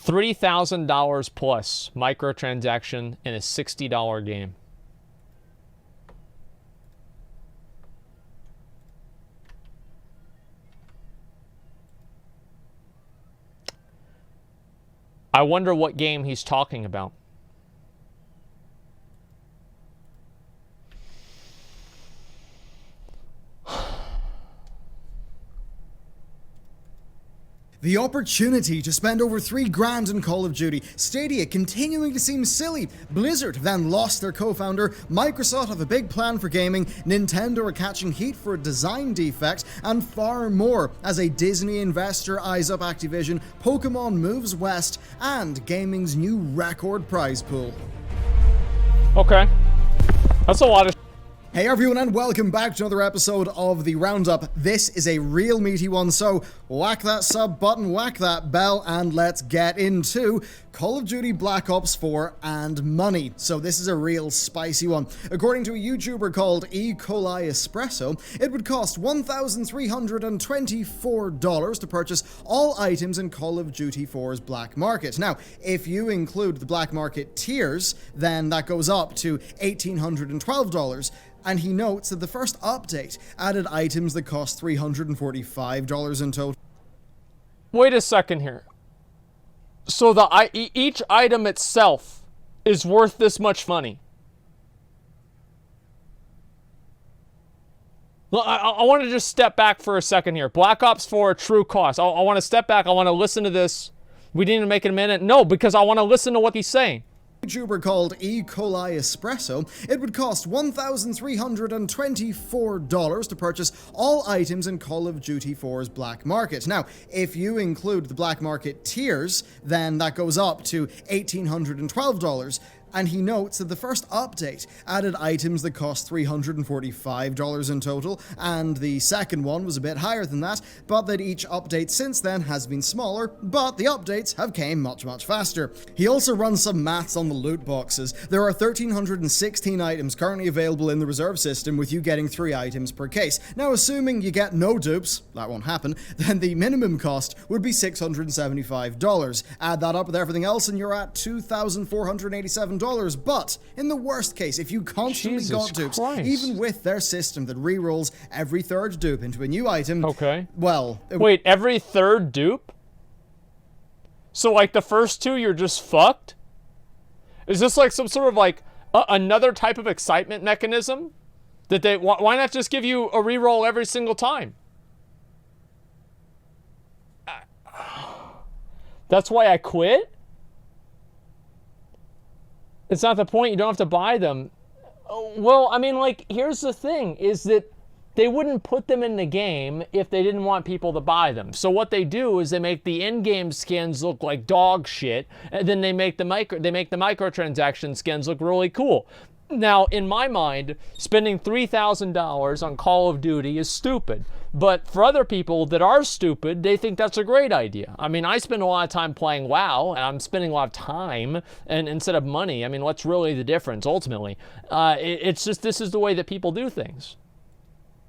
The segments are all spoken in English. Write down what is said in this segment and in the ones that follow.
$3,000 plus microtransaction in a $60 game. I wonder what game he's talking about. The opportunity to spend over $3,000 in Call of Duty, Stadia continuing to seem silly, Blizzard then lost their co-founder, Microsoft have a big plan for gaming, Nintendo are catching heat for a design defect, and far more as a Disney investor eyes up Activision, Pokemon moves west, and gaming's new record prize pool. Okay. That's a lot of... Hey everyone, and welcome back to another episode of The Roundup. This is a real meaty one, so whack that sub button, whack that bell, and let's get into Call of Duty Black Ops 4 and money. So this is a real spicy one. According to a YouTuber called E. coli Espresso, it would cost $1,324 to purchase all items in Call of Duty 4's Black Market. Now, if you include the Black Market tiers, then that goes up to $1,812. And he notes that the first update added items that cost $345 in total. Wait a second here. So each item itself is worth this much money. I want to just step back for a second here. Black Ops 4 true cost. I want to step back. I want to listen to this. We didn't make it a minute. No, because I want to listen to what he's saying. YouTuber called E. coli Espresso, it would cost $1,324 to purchase all items in Call of Duty 4's Black Market. Now, if you include the Black Market tiers, then that goes up to $1,812. And he notes that the first update added items that cost $345 in total, and the second one was a bit higher than that, but that each update since then has been smaller, but the updates have came much faster. He also runs some maths on the loot boxes. There are 1,316 items currently available in the reserve system, with you getting 3 items per case. Now, assuming you get no dupes, that won't happen, then the minimum cost would be $675. Add that up with everything else and you're at $2,487. But in the worst case, if you constantly got dupes, even with their system that rerolls every third dupe into a new item, well... Wait, every third dupe? So like the first 2 you're just fucked? Is this like some sort of like another type of excitement mechanism? That they why not just give you a reroll every single time? That's why I quit? It's not the point. You don't have to buy them. Well, I mean, like, here's the thing, is that they wouldn't put them in the game if they didn't want people to buy them. So what they do is they make the in-game skins look like dog shit, and then they make the microtransaction skins look really cool. Now, in my mind, spending $3,000 on Call of Duty is stupid. But for other people that are stupid, they think that's a great idea. I mean, I spend a lot of time playing WoW, and I'm spending a lot of time and instead of money. I mean, what's really the difference, ultimately? It's just this is the way that people do things.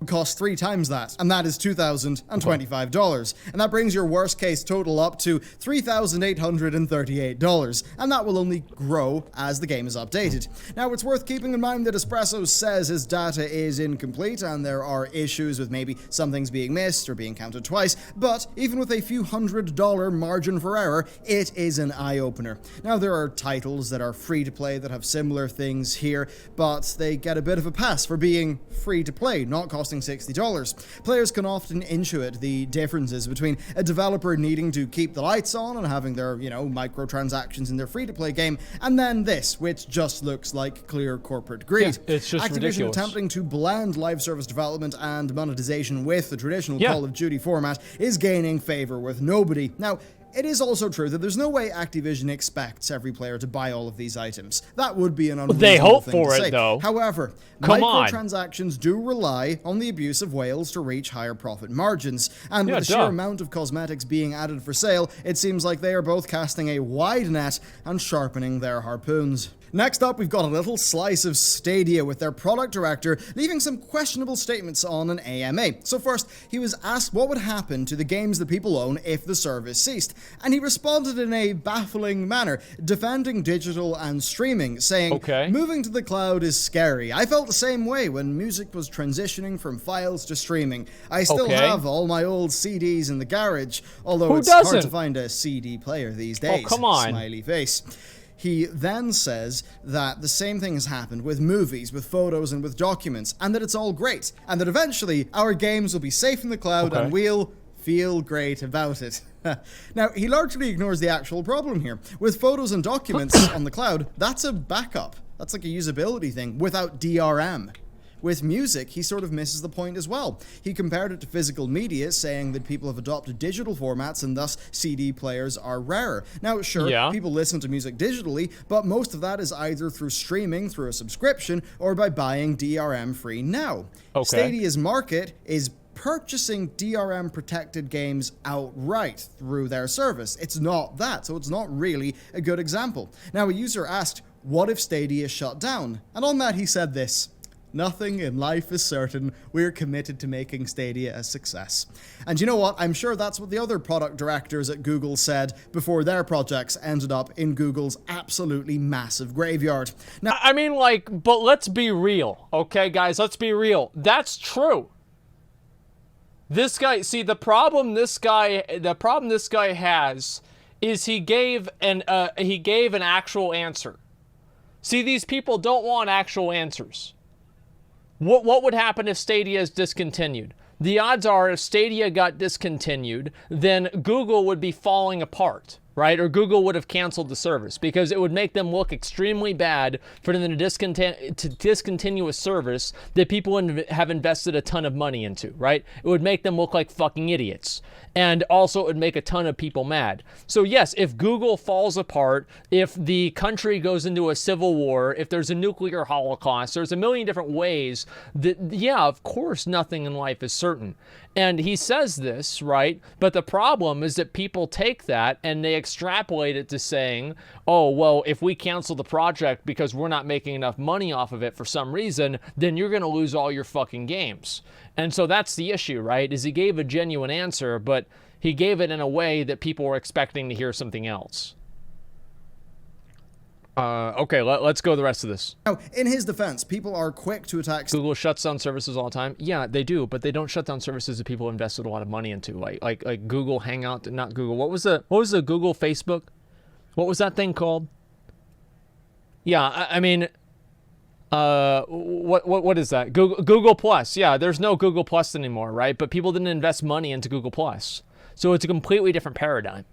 Costs 3 times that, and that is $2,025. And that brings your worst case total up to $3,838, and that will only grow as the game is updated. Now, it's worth keeping in mind that Espresso says his data is incomplete and there are issues with maybe some things being missed or being counted twice, but even with a few $100 margin for error, it is an eye-opener. Now, there are titles that are free-to-play that have similar things here, but they get a bit of a pass for being free-to-play, not costing $60. Players can often intuit the differences between a developer needing to keep the lights on and having their, microtransactions in their free-to-play game, and then this, which just looks like clear corporate greed. Yeah, it's just Activision ridiculous. Attempting to blend live service development and monetization with the traditional Call of Duty format is gaining favor with nobody. Now, it is also true that there's no way Activision expects every player to buy all of these items. That would be an unreasonable They hope thing for to it, say. though. However, microtransactions do rely on the abuse of whales to reach higher profit margins. And with the sheer amount of cosmetics being added for sale, it seems like they are both casting a wide net and sharpening their harpoons. Next up, we've got a little slice of Stadia with their product director leaving some questionable statements on an AMA. So first, he was asked what would happen to the games that people own if the service ceased, and he responded in a baffling manner, defending digital and streaming, saying, moving to the cloud is scary. I felt the same way when music was transitioning from files to streaming. I still have all my old CDs in the garage, although it's hard to find a CD player these days. Oh, come on. Smiley face. He then says that the same thing has happened with movies, with photos, and with documents, and that it's all great, and that eventually our games will be safe in the cloud and we'll feel great about it. Now, he largely ignores the actual problem here. With photos and documents on the cloud, that's a backup. That's like a usability thing without DRM. With music, he sort of misses the point as well. He compared it to physical media, saying that people have adopted digital formats and thus CD players are rarer. Now, sure, people listen to music digitally, but most of that is either through streaming, through a subscription, or by buying DRM-free now. Stadia's market is purchasing DRM-protected games outright through their service. It's not that, so it's not really a good example. Now, a user asked, what if Stadia shut down? And on that he said this: nothing in life is certain. We're committed to making Stadia a success. And you know what? I'm sure that's what the other product directors at Google said before their projects ended up in Google's absolutely massive graveyard. Now, I mean, like, but let's be real, okay, guys? Let's be real. That's true. This guy, see, the problem this guy has is he gave an actual answer. See, these people don't want actual answers. What would happen if Stadia is discontinued? The odds are if Stadia got discontinued, then Google would be falling apart, right? Or Google would have canceled the service because it would make them look extremely bad for them to discontinue a service that people have invested a ton of money into, right? It would make them look like fucking idiots. And also it would make a ton of people mad. So yes, if Google falls apart, if the country goes into a civil war, if there's a nuclear holocaust, there's a million different ways that, yeah, of course, nothing in life is certain. And he says this, right? But the problem is that people take that and they extrapolate it to saying, oh, well, if we cancel the project because we're not making enough money off of it for some reason, then you're going to lose all your fucking games. And so that's the issue, right? Is he gave a genuine answer, but he gave it in a way that people were expecting to hear something else. Okay, let's go the rest of this. Now, in his defense, people are quick to attack. Google shuts down services all the time. Yeah, they do, but they don't shut down services that people invested a lot of money into, like Google Hangout, not Google. What was the Google Facebook? What was that thing called? Yeah, I mean, what is that? Google Plus. Yeah, there's no Google Plus anymore, right? But people didn't invest money into Google Plus, so it's a completely different paradigm.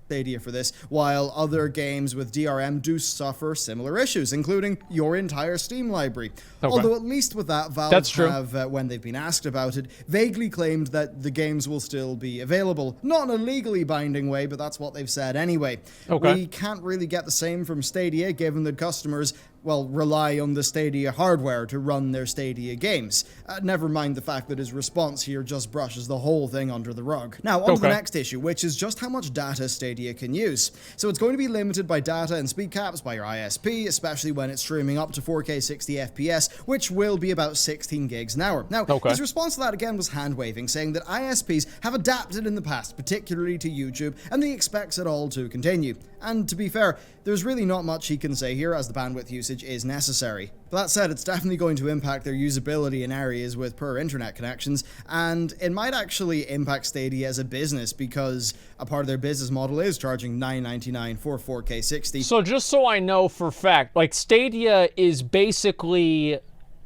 Stadia for this, while other games with DRM do suffer similar issues, including your entire Steam library. Although at least with that, Valve have, when they've been asked about it, vaguely claimed that the games will still be available. Not in a legally binding way, but that's what they've said anyway. We can't really get the same from Stadia, given that customers, well, rely on the Stadia hardware to run their Stadia games. Never mind the fact that his response here just brushes the whole thing under the rug. Now, on to the next issue, which is just how much data Stadia can use. So it's going to be limited by data and speed caps by your ISP, especially when it's streaming up to 4K 60 FPS, which will be about 16 gigs an hour. Now, his response to that again was hand-waving, saying that ISPs have adapted in the past, particularly to YouTube, and he expects it all to continue. And to be fair, there's really not much he can say here, as the bandwidth usage is necessary. But that said, it's definitely going to impact their usability in areas with poor internet connections, and it might actually impact Stadia as a business, because a part of their business model is charging $9.99 for 4K 60. So just so I know for a fact, like, Stadia is basically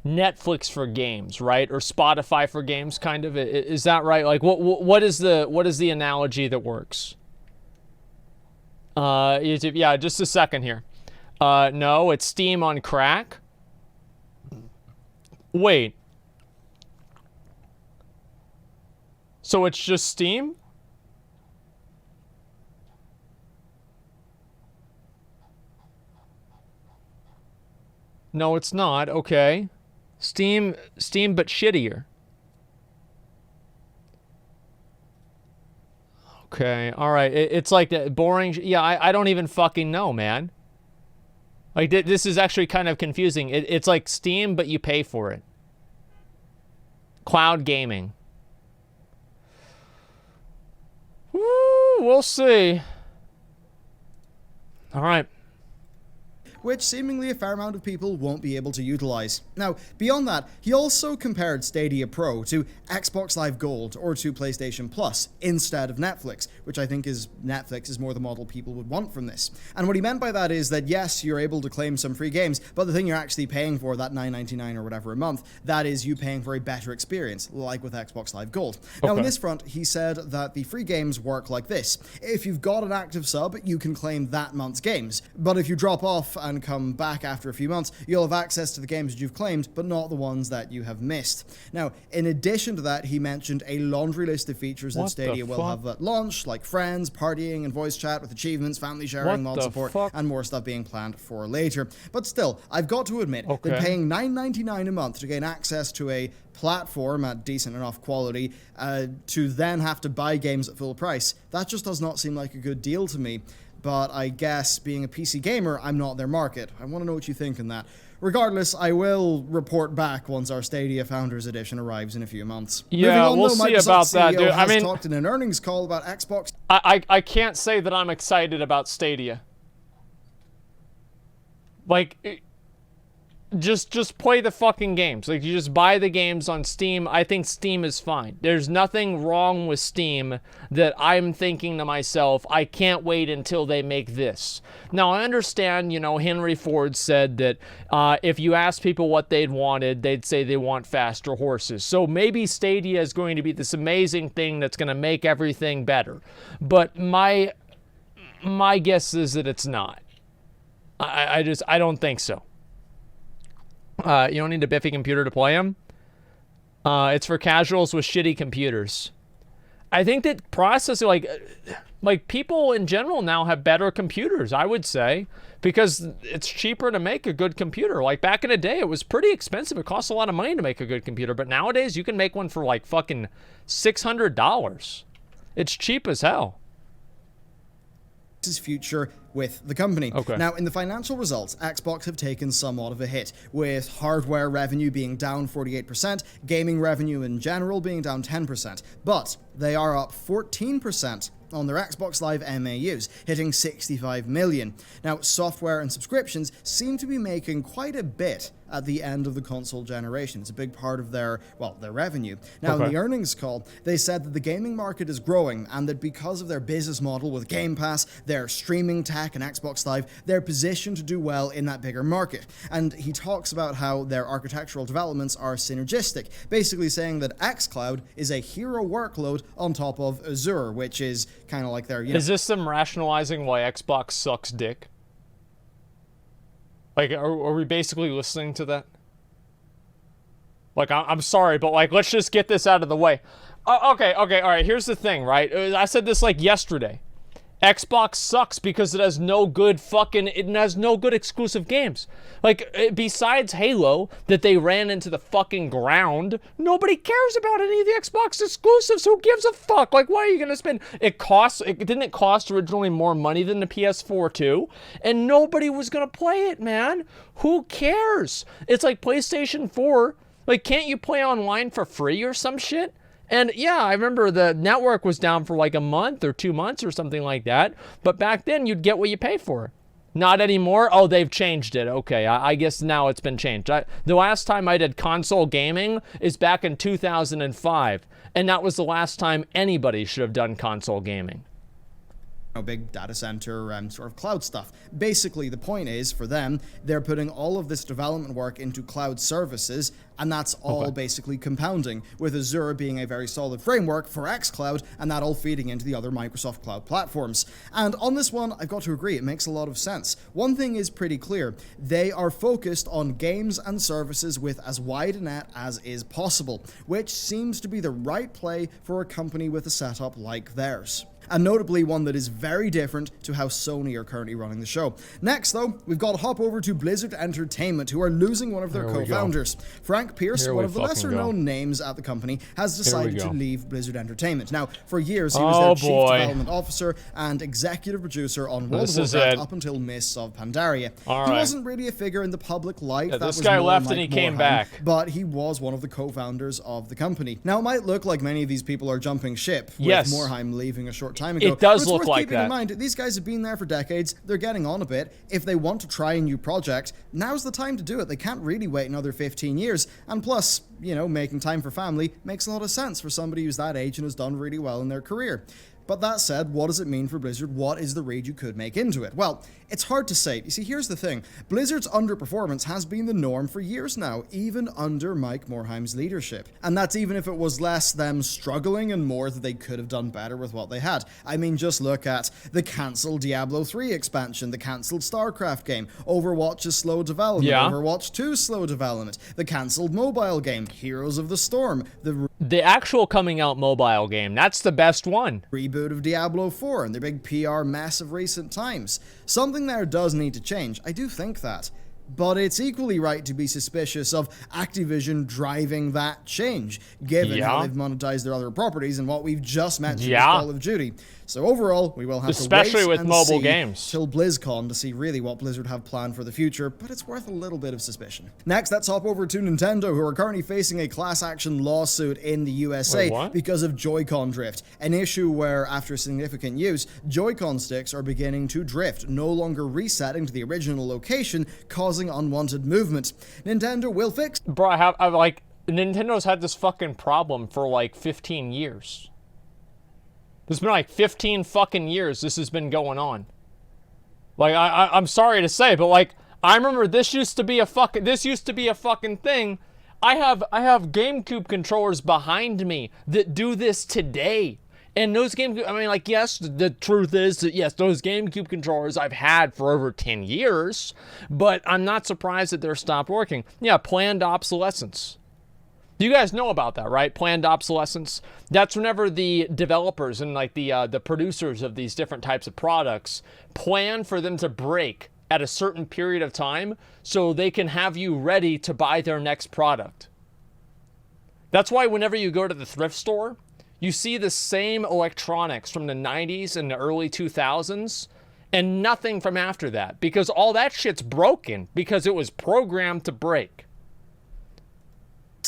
Netflix for games, right? Or Spotify for games, kind of. Is that right? Like, what is the analogy that works? YouTube, yeah, just a second here. No, it's Steam on crack. Wait. So it's just Steam? No, it's not. Okay. Steam but shittier. Okay, all right. It's like that boring. Yeah, I don't even fucking know, man. Like, this is actually kind of confusing. It's like Steam, but you pay for it. Cloud gaming. Woo, we'll see. All right. Which seemingly a fair amount of people won't be able to utilize. Now, beyond that, he also compared Stadia Pro to Xbox Live Gold or to PlayStation Plus instead of Netflix, which I think is Netflix is more the model people would want from this. And what he meant by that is that yes, you're able to claim some free games, but the thing you're actually paying for, that $9.99 or whatever a month, that is you paying for a better experience, like with Xbox Live Gold. Now, on this front, he said that the free games work like this. If you've got an active sub, you can claim that month's games, but if you drop off and come back after a few months, you'll have access to the games that you've claimed, but not the ones that you have missed. Now, in addition to that, he mentioned a laundry list of features that Stadia will have at launch, like friends, partying, and voice chat with achievements, family sharing, mod support, and more stuff being planned for later. But still, I've got to admit that paying $9.99 a month to gain access to a platform at decent enough quality, to then have to buy games at full price, that just does not seem like a good deal to me. But I guess, being a PC gamer, I'm not their market. I want to know what you think on that. Regardless, I will report back once our Stadia Founders Edition arrives in a few months. Yeah, we'll see about that, dude. I mean, talked in an earnings call about Xbox. I can't say that I'm excited about Stadia. Like, just play the fucking games. Like, you just buy the games on Steam. I think Steam is fine. There's nothing wrong with Steam that I'm thinking to myself, I can't wait until they make this. Now, I understand, you know, Henry Ford said that if you ask people what they'd wanted, they'd say they want faster horses. So maybe Stadia is going to be this amazing thing that's going to make everything better. But my guess is that it's not. I don't think so. You don't need a biffy computer to play them. It's for casuals with shitty computers. I think that processing, like people in general now have better computers, I would say, because it's cheaper to make a good computer. Like back in the day, it was pretty expensive. It costs a lot of money to make a good computer, but nowadays you can make one for like fucking $600. It's cheap as hell. His future with the company. Now, in the financial results, Xbox have taken somewhat of a hit, with hardware revenue being down 48%, gaming revenue in general being down 10%, but they are up 14% on their Xbox Live MAUs, hitting 65 million. Now, software and subscriptions seem to be making quite a bit at the end of the console generation. It's a big part of their revenue. Now, in the earnings call, they said that the gaming market is growing and that because of their business model with Game Pass, their streaming tech, and Xbox Live, they're positioned to do well in that bigger market. And he talks about how their architectural developments are synergistic, basically saying that xCloud is a hero workload on top of Azure, which is kind of like their... Is this them rationalizing why Xbox sucks dick? Like, are we basically listening to that? Like, I'm sorry, but, like, let's just get this out of the way. Okay, all right, here's the thing, right? I said this, like, yesterday. Xbox sucks because it has no good exclusive games. Like, besides Halo, that they ran into the fucking ground, nobody cares about any of the Xbox exclusives. Who gives a fuck? Like, why are you gonna spend... Didn't it cost originally more money than the PS4 too? And nobody was gonna play it, man. Who cares? It's like PlayStation 4. Like, can't you play online for free or some shit? And yeah, I remember the network was down for like a month or 2 months or something like that. But back then, you'd get what you pay for. Not anymore? Oh, they've changed it. Okay, I guess now it's been changed. The last time I did console gaming is back in 2005. And that was the last time anybody should have done console gaming. Big data center sort of cloud stuff. Basically, the point is, for them, they're putting all of this development work into cloud services, and that's all basically compounding, with Azure being a very solid framework for xCloud, and that all feeding into the other Microsoft cloud platforms. And on this one, I've got to agree, it makes a lot of sense. One thing is pretty clear, they are focused on games and services with as wide a net as is possible, which seems to be the right play for a company with a setup like theirs. and notably one that is very different to how Sony are currently running the show. Next, though, we've got to hop over to Blizzard Entertainment, who are losing one of their co-founders. Frank Pierce, one of the lesser-known names at the company, has decided to leave Blizzard Entertainment. Now, for years, he was their chief development officer and executive producer on World of Warcraft up until Mists of Pandaria. He wasn't really a figure in the public light. This guy left and he came back. But he was one of the co-founders of the company. Now, it might look like many of these people are jumping ship, with Morhaime leaving a short time ago. It does look like that. Keeping in mind, these guys have been there for decades. They're getting on a bit. If they want to try a new project, now's the time to do it. They can't really wait another 15 years. And plus, you know, making time for family makes a lot of sense for somebody who's that age and has done really well in their career. But that said, what does it mean for Blizzard? What is the read you could make into it? Well, it's hard to say. You see, here's the thing. Blizzard's underperformance has been the norm for years now, even under Mike Morhaime's leadership. And that's even if it was less them struggling and more that they could have done better with what they had. I mean, just look at the cancelled Diablo 3 expansion, the cancelled StarCraft game, Overwatch's slow development, Overwatch 2's slow development, the cancelled mobile game, Heroes of the Storm, the actual coming out mobile game, that's the best one. Reboot of Diablo 4 and their big PR mess of recent times. Something there does need to change. I do think that. But it's equally right to be suspicious of Activision driving that change, given how they've monetized their other properties and what we've just mentioned with Call of Duty. So overall, we will have to wait with and mobile see games till BlizzCon to see really what Blizzard have planned for the future, but it's worth a little bit of suspicion. Next, let's hop over to Nintendo, who are currently facing a class action lawsuit in the USA because of Joy-Con drift, an issue where, after significant use, Joy-Con sticks are beginning to drift, no longer resetting to the original location, causing unwanted movement. Nintendo will fix. Bro, I've like, Nintendo's had this fucking problem for like 15 years. It's been like 15 fucking years this has been going on. Like, I'm sorry to say, but like, I remember this used to be a fucking thing. I have GameCube controllers behind me that do this today. And those GameCube, I mean, like, yes, the truth is that, yes, those GameCube controllers I've had for over 10 years, but I'm not surprised that they're stopped working. Yeah, planned obsolescence. You guys know about that, right? Planned obsolescence. That's whenever the developers and like the producers of these different types of products plan for them to break at a certain period of time so they can have you ready to buy their next product. That's why whenever you go to the thrift store, you see the same electronics from the 90s and the early 2000s and nothing from after that, because all that shit's broken because it was programmed to break.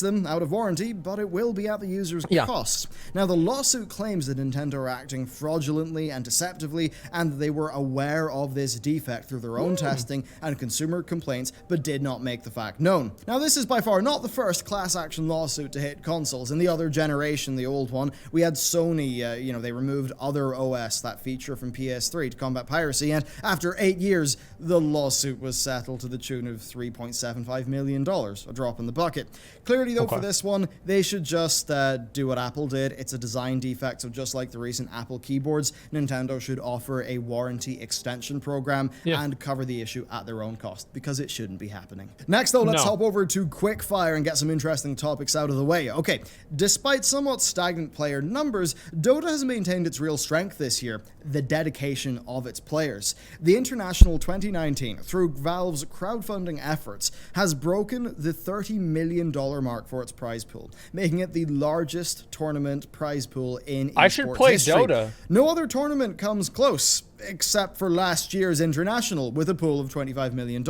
Them out of warranty, but it will be at the user's cost. Now, the lawsuit claims that Nintendo are acting fraudulently and deceptively, and that they were aware of this defect through their own testing and consumer complaints, but did not make the fact known. Now, this is by far not the first class action lawsuit to hit consoles. In the other generation, the old one, we had Sony, they removed Other OS, that feature from PS3, to combat piracy, and after 8 years, the lawsuit was settled to the tune of $3.75 million, a drop in the bucket. Clearly, though, for this one, they should just do what Apple did. It's a design defect, so just like the recent Apple keyboards, Nintendo should offer a warranty extension program and cover the issue at their own cost, because it shouldn't be happening. Next, though, let's hop over to Quickfire and get some interesting topics out of the way. Okay, despite somewhat stagnant player numbers, Dota has maintained its real strength this year, the dedication of its players. The International 2019, through Valve's crowdfunding efforts, has broken the $30 million mark for its prize pool, making it the largest tournament prize pool in esports I should play history. Dota. No other tournament comes close, except for last year's International, with a pool of $25 million.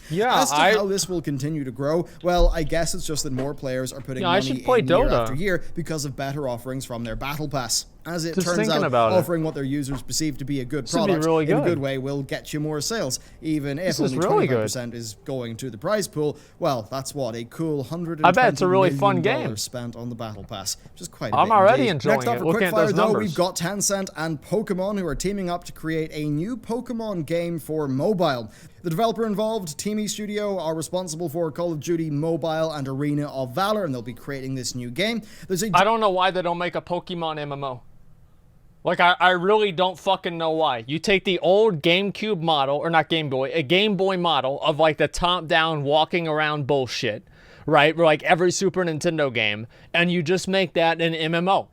Yeah, as to how this will continue to grow, well, I guess it's just that more players are putting money in year after year because of better offerings from their Battle Pass. As it turns out, offering what their users perceive to be a good product in a good way will get you more sales, even if only 25% is going to the prize pool. Well, that's what, a cool $120 million spent on the Battle Pass, which is quite a bit. I'm already enjoying it. Next up for Quickfire, though, we've got Tencent and Pokemon, who are teaming up to create a new Pokemon game for mobile. The developer involved, Teamy Studio, are responsible for Call of Duty Mobile and Arena of Valor, and they'll be creating this new game. I don't know why they don't make a Pokemon MMO. Like, I really don't fucking know why. You take the old GameCube model, or not Game Boy, a Game Boy model of like the top-down walking around bullshit, right? Like every Super Nintendo game, and you just make that an MMO.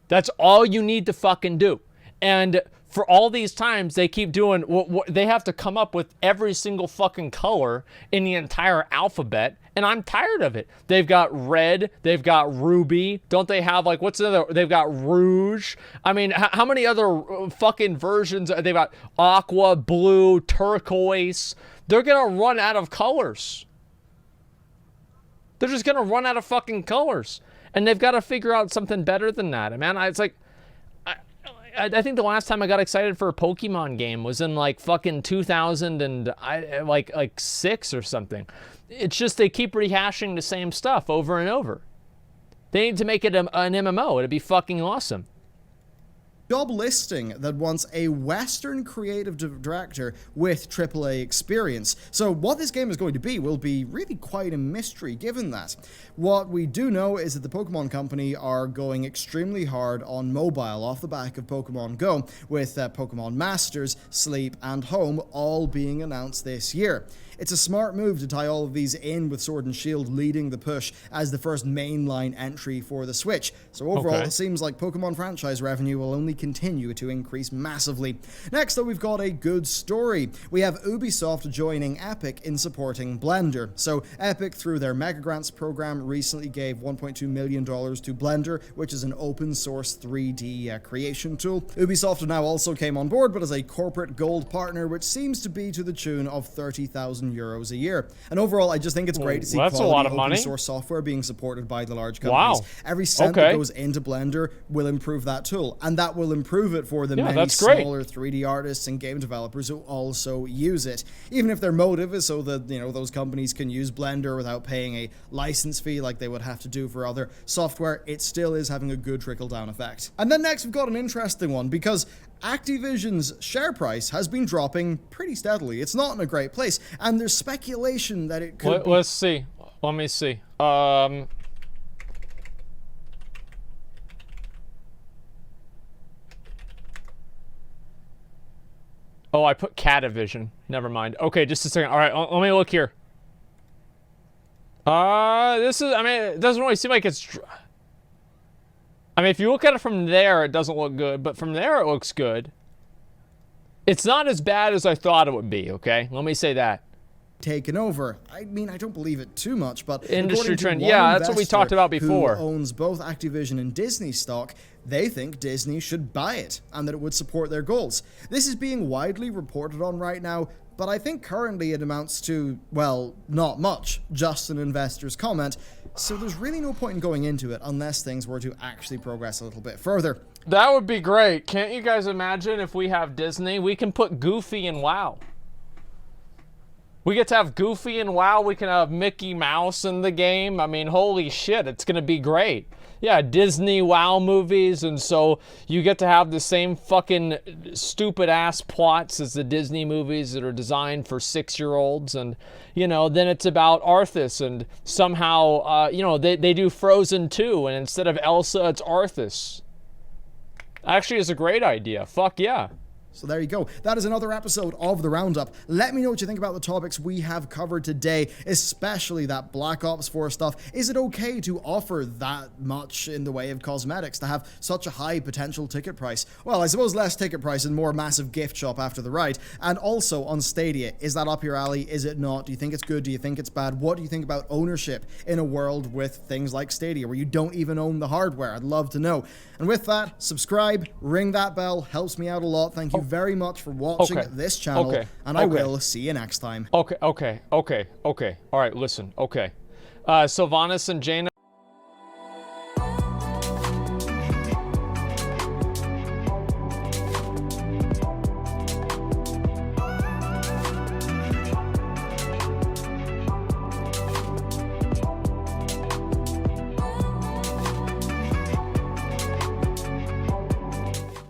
That's all you need to fucking do. And for all these times, they keep doing what they have to come up with every single fucking color in the entire alphabet. And I'm tired of it. They've got red. They've got ruby. Don't they have, like, what's the other? They've got rouge. I mean, how many other fucking versions? They've got aqua, blue, turquoise. They're going to run out of colors. They're just going to run out of fucking colors. And they've got to figure out something better than that. Man, it's like, I think the last time I got excited for a Pokemon game was in like fucking 2000 and like 6 or something. It's just they keep rehashing the same stuff over and over. They need to make it an MMO. It'd be fucking awesome. Job listing that wants a Western creative director with AAA experience. So what this game is going to be will be really quite a mystery given that. What we do know is that the Pokemon Company are going extremely hard on mobile off the back of Pokemon Go, with Pokemon Masters, Sleep, and Home all being announced this year. It's a smart move to tie all of these in, with Sword and Shield leading the push as the first mainline entry for the Switch. So overall, It seems like Pokemon franchise revenue will only continue to increase massively. Next though, we've got a good story. We have Ubisoft joining Epic in supporting Blender. So Epic, through their Mega Grants program, recently gave $1.2 million to Blender, which is an open source 3D creation tool. Ubisoft now also came on board, but as a corporate gold partner, which seems to be to the tune of 30,000 euros a year. And overall, I just think it's great to see quality open source software being supported by the large companies. Wow. Every cent that goes into Blender will improve that tool, and that will improve it for the many smaller 3D artists and game developers who also use it. Even if their motive is so that, those companies can use Blender without paying a license fee like they would have to do for other software, it still is having a good trickle-down effect. And then next, we've got an interesting one, because Activision's share price has been dropping pretty steadily. It's not in a great place, and there's speculation that it could be... Let's see. Let me see. Oh, I put Catavision. Never mind. Okay, just a second. All right, let me look here. It doesn't really seem like it's... if you look at it from there, it doesn't look good, but from there, it looks good. It's not as bad as I thought it would be, okay? Let me say that. Taken over. I don't believe it too much, but industry trend, yeah, that's what we talked about before. Who owns both Activision and Disney stock, they think Disney should buy it, and that it would support their goals. This is being widely reported on right now, but I think currently it amounts to, well, not much, just an investor's comment, so there's really no point in going into it unless things were to actually progress a little bit further. That would be great. Can't you guys imagine if we have Disney? We can put Goofy in WoW. We get to have Goofy in WoW. We can have Mickey Mouse in the game. Holy shit, it's going to be great. Yeah, Disney WoW movies, and so you get to have the same fucking stupid-ass plots as the Disney movies that are designed for 6-year-olds, and, then it's about Arthas, and somehow, they do Frozen 2, and instead of Elsa, it's Arthas. Actually, it's a great idea. Fuck yeah. So there you go. That is another episode of The Roundup. Let me know what you think about the topics we have covered today, especially that Black Ops 4 stuff. Is it okay to offer that much in the way of cosmetics, to have such a high potential ticket price? Well, I suppose less ticket price and more massive gift shop after the ride. And also on Stadia, is that up your alley? Is it not? Do you think it's good? Do you think it's bad? What do you think about ownership in a world with things like Stadia, where you don't even own the hardware? I'd love to know. And with that, subscribe, ring that bell, helps me out a lot. Thank you very much for watching this channel, and I will see you next time. Okay. All right, listen. Okay. Sylvanas and Jaina